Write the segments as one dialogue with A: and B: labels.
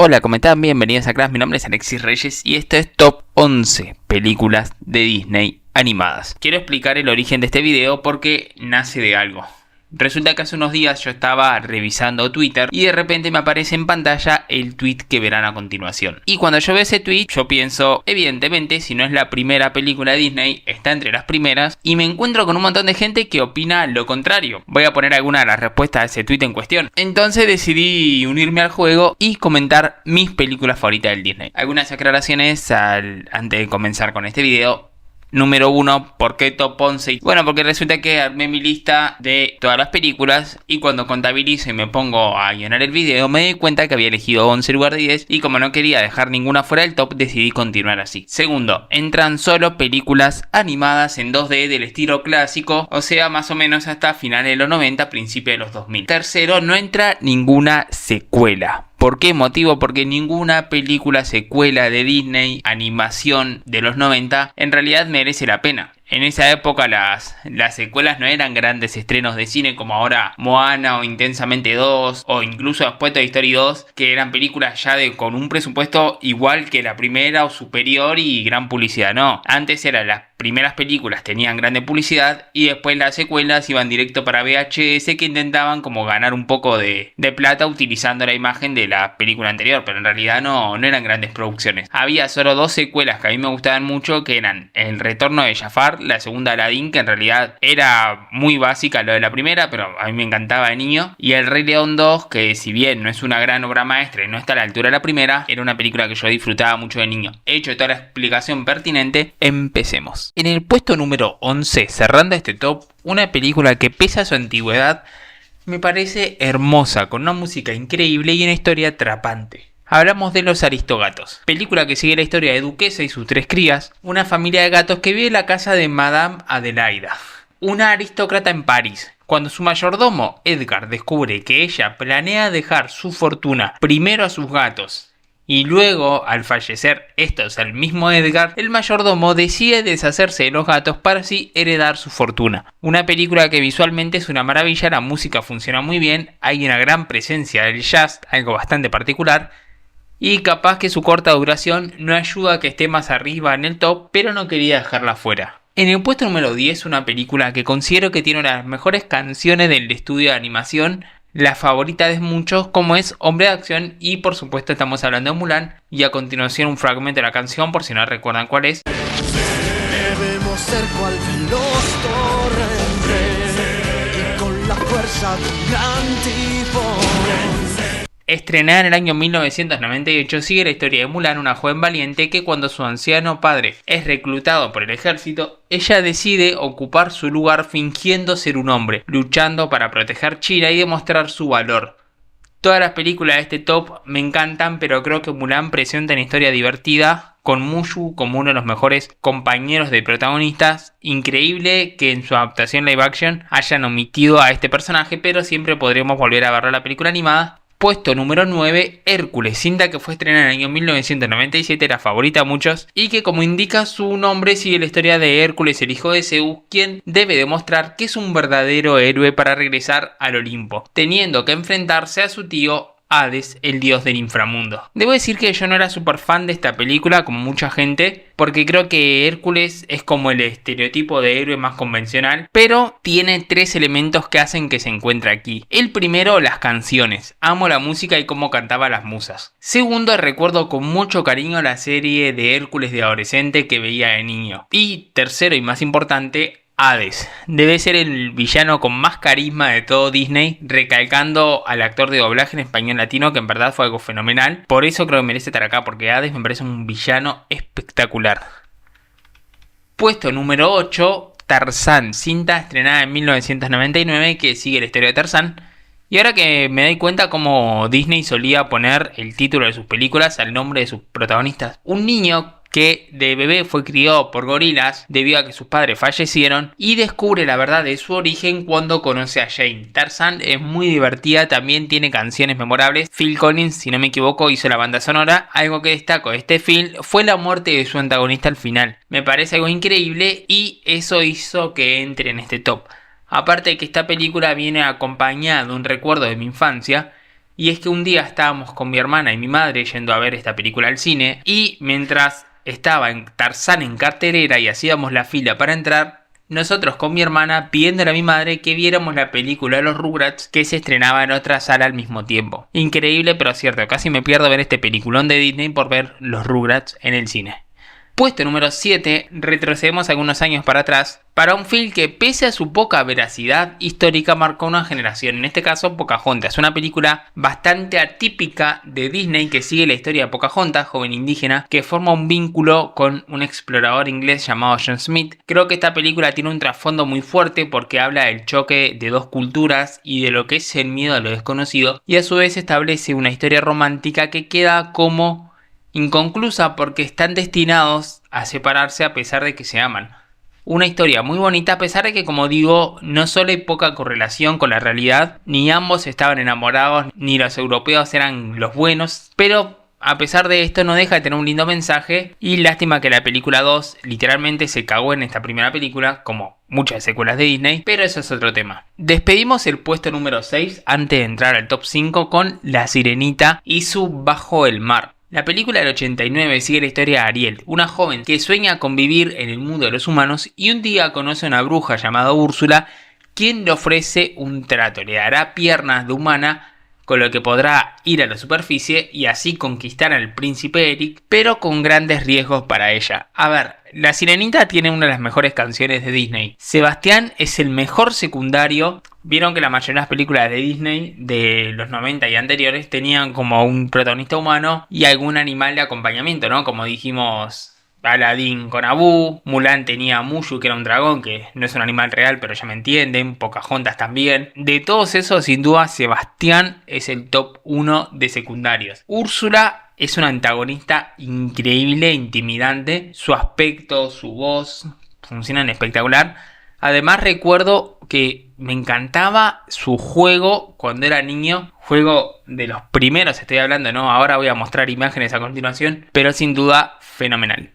A: Hola, ¿cómo están? Bienvenidos a Crash, mi nombre es Alexis Reyes y esto es Top 11 películas de Disney animadas. Quiero explicar el origen de este video porque nace de algo. Resulta que hace unos días yo estaba revisando Twitter y de repente me aparece en pantalla el tweet que verán a continuación. Y cuando yo veo ese tweet, yo pienso, evidentemente, si no es la primera película de Disney, está entre las primeras, y me encuentro con un montón de gente que opina lo contrario. Voy a poner alguna de las respuestas a ese tweet en cuestión. Entonces decidí unirme al juego y comentar mis películas favoritas del Disney. Algunas aclaraciones antes de comenzar con este video. Número 1, ¿por qué Top 11? Bueno, porque resulta que armé mi lista de todas las películas y cuando contabilizo y me pongo a guionar el video me di cuenta que había elegido 11 en lugar de 10 y como no quería dejar ninguna fuera del top decidí continuar así. Segundo, entran solo películas animadas en 2D del estilo clásico, o sea más o menos hasta finales de los 90, principios de los 2000. Tercero, no entra ninguna secuela. ¿Por qué motivo? Porque ninguna película secuela de Disney, animación de los 90, en realidad merece la pena. En esa época las secuelas no eran grandes estrenos de cine como ahora Moana o Intensamente 2 o incluso después Toy Story 2, que eran películas ya con un presupuesto igual que la primera o superior y gran publicidad. No, antes eran las primeras películas tenían grande publicidad y después las secuelas iban directo para VHS que intentaban como ganar un poco de plata utilizando la imagen de la película anterior, pero en realidad no eran grandes producciones. Había solo dos secuelas que a mí me gustaban mucho, que eran El Retorno de Jafar, la segunda Aladdin, que en realidad era muy básica lo de la primera, pero a mí me encantaba de niño, y El Rey León 2, que si bien no es una gran obra maestra y no está a la altura de la primera, era una película que yo disfrutaba mucho de niño. Hecho toda la explicación pertinente, empecemos. En el puesto número 11, cerrando este top, una película que pese a su antigüedad me parece hermosa, con una música increíble y una historia atrapante. Hablamos de Los Aristogatos, película que sigue la historia de Duquesa y sus tres crías, una familia de gatos que vive en la casa de Madame Adelaida, una aristócrata en París. Cuando su mayordomo, Edgar, descubre que ella planea dejar su fortuna primero a sus gatos y luego, al fallecer estos al mismo Edgar, el mayordomo decide deshacerse de los gatos para así heredar su fortuna. Una película que visualmente es una maravilla, la música funciona muy bien, hay una gran presencia del jazz, algo bastante particular, y capaz que su corta duración no ayuda a que esté más arriba en el top, pero no quería dejarla fuera. En el puesto número 10, una película que considero que tiene una de las mejores canciones del estudio de animación, la favorita de muchos, como es Hombre de Acción, y por supuesto estamos hablando de Mulan, y a continuación un fragmento de la canción por si no recuerdan cuál es.
B: Debemos ser cual veloz torrente y con la fuerza de un gran tifón.
A: Estrenada en el año 1998, sigue la historia de Mulan, una joven valiente que cuando su anciano padre es reclutado por el ejército, ella decide ocupar su lugar fingiendo ser un hombre, luchando para proteger China y demostrar su valor. Todas las películas de este top me encantan, pero creo que Mulan presenta una historia divertida, con Mushu como uno de los mejores compañeros de protagonistas. Increíble que en su adaptación live action hayan omitido a este personaje, pero siempre podremos volver a ver la película animada. Puesto número 9, Hércules, cinta que fue estrenada en el año 1997, era favorita a muchos, y que como indica su nombre sigue la historia de Hércules, el hijo de Zeus, quien debe demostrar que es un verdadero héroe para regresar al Olimpo, teniendo que enfrentarse a su tío Hades, el dios del inframundo. Debo decir que yo no era súper fan de esta película como mucha gente, porque creo que Hércules es como el estereotipo de héroe más convencional, pero tiene tres elementos que hacen que se encuentre aquí. El primero, las canciones. Amo la música y cómo cantaba las musas. Segundo, recuerdo con mucho cariño la serie de Hércules de adolescente que veía de niño. Y tercero y más importante, Hades. Debe ser el villano con más carisma de todo Disney, recalcando al actor de doblaje en español latino, que en verdad fue algo fenomenal. Por eso creo que merece estar acá, porque Hades me parece un villano espectacular. Puesto número 8, Tarzán, cinta estrenada en 1999 que sigue la historia de Tarzán. Y ahora que me doy cuenta cómo Disney solía poner el título de sus películas al nombre de sus protagonistas. Un niño que de bebé fue criado por gorilas debido a que sus padres fallecieron y descubre la verdad de su origen cuando conoce a Jane. Tarzán es muy divertida, también tiene canciones memorables. Phil Collins, si no me equivoco, hizo la banda sonora. Algo que destaco de este film fue la muerte de su antagonista al final. Me parece algo increíble y eso hizo que entre en este top. Aparte de que esta película viene acompañada de un recuerdo de mi infancia Y es que un día estábamos con mi hermana y mi madre yendo a ver esta película al cine, y mientras estaba en Tarzán en cartelera y hacíamos la fila para entrar, nosotros con mi hermana pidiéndole a mi madre que viéramos la película de los Rugrats que se estrenaba en otra sala al mismo tiempo. Increíble pero cierto, casi me pierdo ver este peliculón de Disney por ver los Rugrats en el cine. Puesto número 7, retrocedemos algunos años para atrás, para un film que pese a su poca veracidad histórica marcó una generación, en este caso Pocahontas, una película bastante atípica de Disney que sigue la historia de Pocahontas, joven indígena, que forma un vínculo con un explorador inglés llamado John Smith. Creo que esta película tiene un trasfondo muy fuerte porque habla del choque de dos culturas y de lo que es el miedo a lo desconocido, y a su vez establece una historia romántica que queda como inconclusa porque están destinados a separarse a pesar de que se aman. Una historia muy bonita a pesar de que, como digo, no solo hay poca correlación con la realidad, ni ambos estaban enamorados, ni los europeos eran los buenos, pero a pesar de esto no deja de tener un lindo mensaje, y lástima que la película 2 literalmente se cagó en esta primera película, como muchas secuelas de Disney, pero eso es otro tema. Despedimos el puesto número 6 antes de entrar al top 5 con La Sirenita y su Bajo el Mar. La película del 89 sigue la historia de Ariel, una joven que sueña con vivir en el mundo de los humanos y un día conoce a una bruja llamada Úrsula, quien le ofrece un trato, le dará piernas de humana, con lo que podrá ir a la superficie y así conquistar al príncipe Eric, pero con grandes riesgos para ella. A ver, La Sirenita tiene una de las mejores canciones de Disney. Sebastián es el mejor secundario. Vieron que la mayoría de las películas de Disney de los 90 y anteriores tenían como un protagonista humano y algún animal de acompañamiento, ¿no? Como dijimos, Aladdin con Abu, Mulan tenía a Mushu, que era un dragón, que no es un animal real, pero ya me entienden, Pocahontas también. De todos esos, sin duda, Sebastián es el top 1 de secundarios. Úrsula es una antagonista increíble e intimidante. Su aspecto, su voz, funcionan espectacular. Además recuerdo que me encantaba su juego cuando era niño. Juego de los primeros estoy hablando, ¿no? Ahora voy a mostrar imágenes a continuación, pero sin duda fenomenal.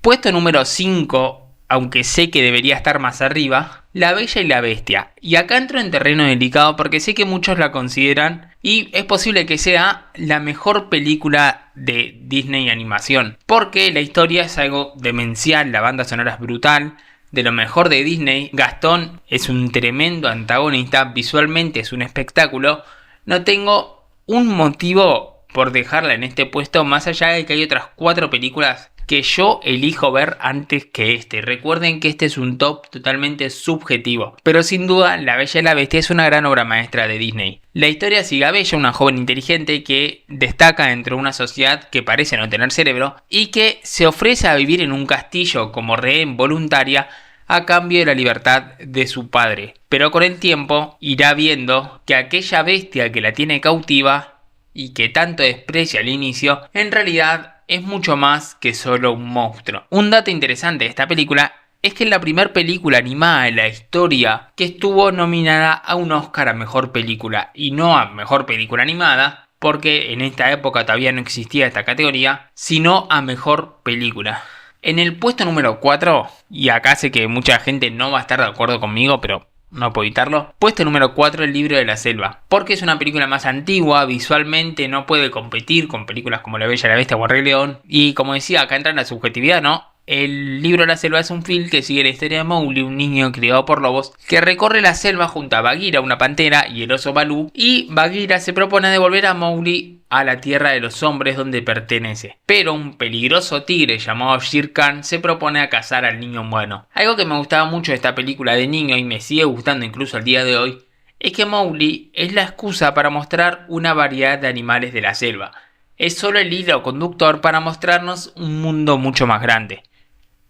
A: Puesto número 5, aunque sé que debería estar más arriba, La Bella y la Bestia. Y acá entro en terreno delicado porque sé que muchos la consideran y es posible que sea la mejor película de Disney animación, porque la historia es algo demencial, la banda sonora es brutal, de lo mejor de Disney. Gastón es un tremendo antagonista, visualmente es un espectáculo. No tengo un motivo por dejarla en este puesto, más allá de que hay otras 4 películas que yo elijo ver antes que este. Recuerden que este es un top totalmente subjetivo, pero sin duda La Bella y la Bestia es una gran obra maestra de Disney. La historia sigue a Bella, una joven inteligente que destaca dentro de una sociedad que parece no tener cerebro y que se ofrece a vivir en un castillo como rehén voluntaria a cambio de la libertad de su padre. Pero con el tiempo irá viendo que aquella bestia que la tiene cautiva y que tanto desprecia al inicio, en realidad es mucho más que solo un monstruo. Un dato interesante de esta película es que es la primera película animada de la historia que estuvo nominada a un Oscar a Mejor Película y no a Mejor Película Animada, porque en esta época todavía no existía esta categoría, sino a Mejor Película. En el puesto número 4, y acá sé que mucha gente no va a estar de acuerdo conmigo, pero no puedo evitarlo. Puesto número 4, El Libro de la Selva. Porque es una película más antigua, visualmente no puede competir con películas como La Bella, la Bestia o El Rey León. Y como decía, acá entra en la subjetividad, ¿no? El Libro de la Selva es un film que sigue la historia de Mowgli, un niño criado por lobos, que recorre la selva junto a Bagheera, una pantera, y el oso Balú. Y Bagheera se propone devolver a Mowgli a la tierra de los hombres donde pertenece. Pero un peligroso tigre llamado Shere Khan se propone a cazar al niño bueno. Algo que me gustaba mucho de esta película de niño y me sigue gustando incluso al día de hoy, es que Mowgli es la excusa para mostrar una variedad de animales de la selva. Es solo el hilo conductor para mostrarnos un mundo mucho más grande.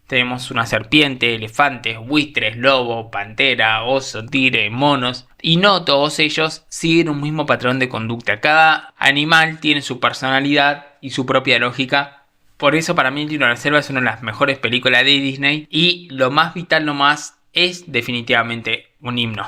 A: Tenemos una serpiente, elefantes, buitres, lobo, pantera, oso, tigre, monos. Y no todos ellos siguen un mismo patrón de conducta. Cada animal tiene su personalidad y su propia lógica. Por eso para mí El Libro de la Selva es una de las mejores películas de Disney. Y lo más vital nomás es definitivamente un himno.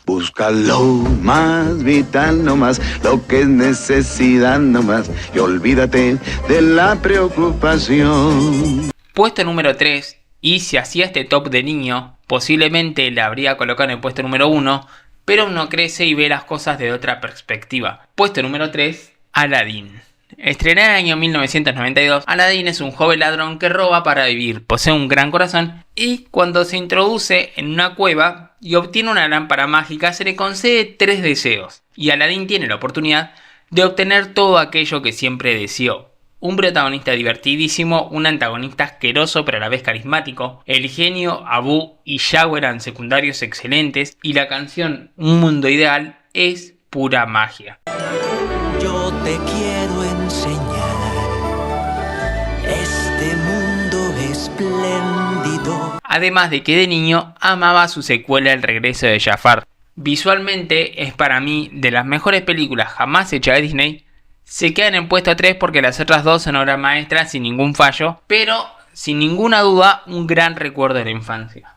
C: Busca lo más vital nomás, lo que es necesidad nomás, y olvídate de la preocupación.
A: Puesto número 3, y si hacía este top de niño, posiblemente la habría colocado en el puesto número 1, pero uno crece y ve las cosas de otra perspectiva. Puesto número 3, Aladdin. Estrenada en el año 1992, Aladdin es un joven ladrón que roba para vivir, posee un gran corazón y cuando se introduce en una cueva y obtiene una lámpara mágica se le concede 3 deseos y Aladdin tiene la oportunidad de obtener todo aquello que siempre deseó. Un protagonista divertidísimo, un antagonista asqueroso pero a la vez carismático, el genio, Abu y Yao eran secundarios excelentes y la canción Un Mundo Ideal es pura magia.
B: Yo te quiero enseñar este mundo espléndido.
A: Además de que de niño amaba su secuela El regreso de Jafar. Visualmente es para mí de las mejores películas jamás hechas de Disney. Se quedan en puesto 3 porque las otras dos son obras maestras sin ningún fallo, pero sin ninguna duda un gran recuerdo de la infancia.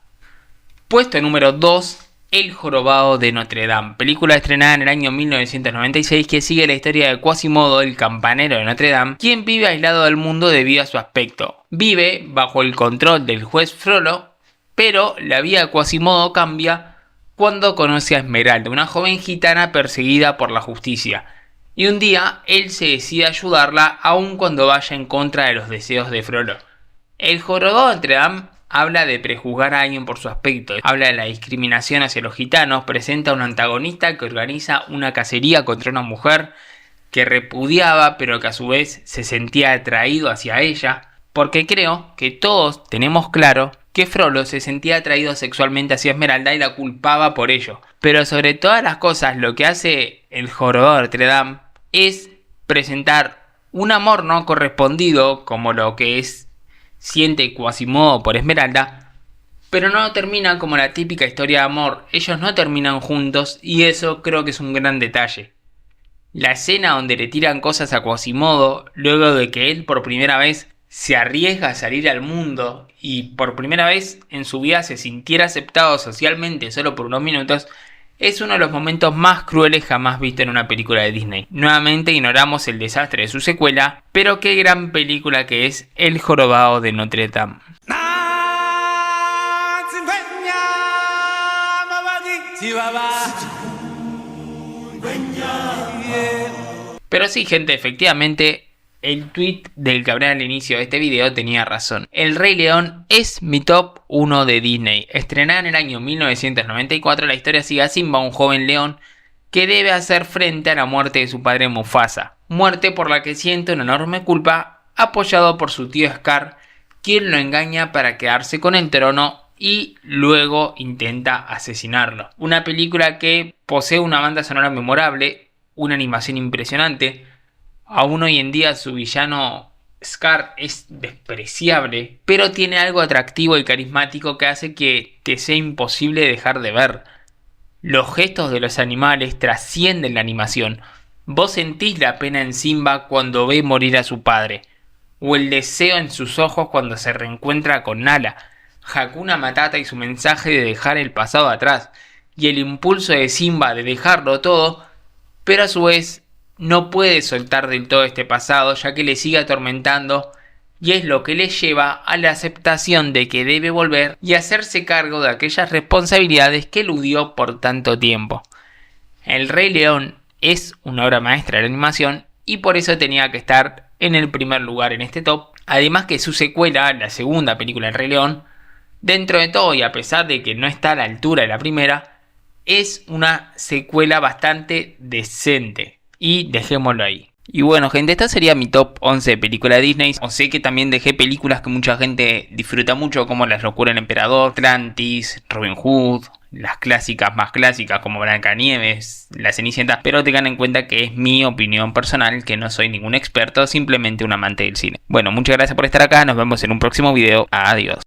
A: Puesto número 2, El jorobado de Notre Dame, película estrenada en el año 1996 que sigue la historia de Quasimodo, el campanero de Notre Dame, quien vive aislado del mundo debido a su aspecto. Vive bajo el control del juez Frollo, pero la vida de Quasimodo cambia cuando conoce a Esmeralda, una joven gitana perseguida por la justicia. Y un día él se decide a ayudarla aun cuando vaya en contra de los deseos de Frollo. El jorobado de Notre Dame habla de prejuzgar a alguien por su aspecto, habla de la discriminación hacia los gitanos, presenta a un antagonista que organiza una cacería contra una mujer que repudiaba pero que a su vez se sentía atraído hacia ella, porque creo que todos tenemos claro que Frollo se sentía atraído sexualmente hacia Esmeralda y la culpaba por ello. Pero sobre todas las cosas lo que hace el jorobado de Notre Dame es presentar un amor no correspondido como lo que siente Quasimodo por Esmeralda, pero no termina como la típica historia de amor. Ellos no terminan juntos y eso creo que es un gran detalle. La escena donde le tiran cosas a Quasimodo luego de que él por primera vez se arriesga a salir al mundo y por primera vez en su vida se sintiera aceptado socialmente solo por unos minutos, es uno de los momentos más crueles jamás vistos en una película de Disney. Nuevamente ignoramos el desastre de su secuela, pero qué gran película que es El jorobado de Notre Dame. Pero sí, gente, efectivamente el tweet del que hablé al inicio de este video tenía razón. El Rey León es mi top 1 de Disney. Estrenada en el año 1994, la historia sigue a Simba, un joven león que debe hacer frente a la muerte de su padre Mufasa. Muerte por la que siente una enorme culpa, apoyado por su tío Scar, quien lo engaña para quedarse con el trono y luego intenta asesinarlo. Una película que posee una banda sonora memorable, una animación impresionante. Aún hoy en día su villano Scar es despreciable, pero tiene algo atractivo y carismático que hace que te sea imposible dejar de ver. Los gestos de los animales trascienden la animación. Vos sentís la pena en Simba cuando ve morir a su padre, o el deseo en sus ojos cuando se reencuentra con Nala, Hakuna Matata y su mensaje de dejar el pasado atrás, y el impulso de Simba de dejarlo todo, pero a su vez no puede soltar del todo este pasado ya que le sigue atormentando y es lo que le lleva a la aceptación de que debe volver y hacerse cargo de aquellas responsabilidades que eludió por tanto tiempo. El Rey León es una obra maestra de la animación y por eso tenía que estar en el primer lugar en este top. Además que su secuela, la segunda película del Rey León, dentro de todo y a pesar de que no está a la altura de la primera, es una secuela bastante decente. Y dejémoslo ahí. Y bueno, gente, esta sería mi top 11 de películas de Disney. O sé que también dejé películas que mucha gente disfruta mucho, como Las locuras del emperador, Atlantis, Robin Hood, las clásicas más clásicas como Blancanieves, La Cenicienta. Pero tengan en cuenta que es mi opinión personal, que no soy ningún experto, simplemente un amante del cine. Bueno, muchas gracias por estar acá, nos vemos en un próximo video. Adiós.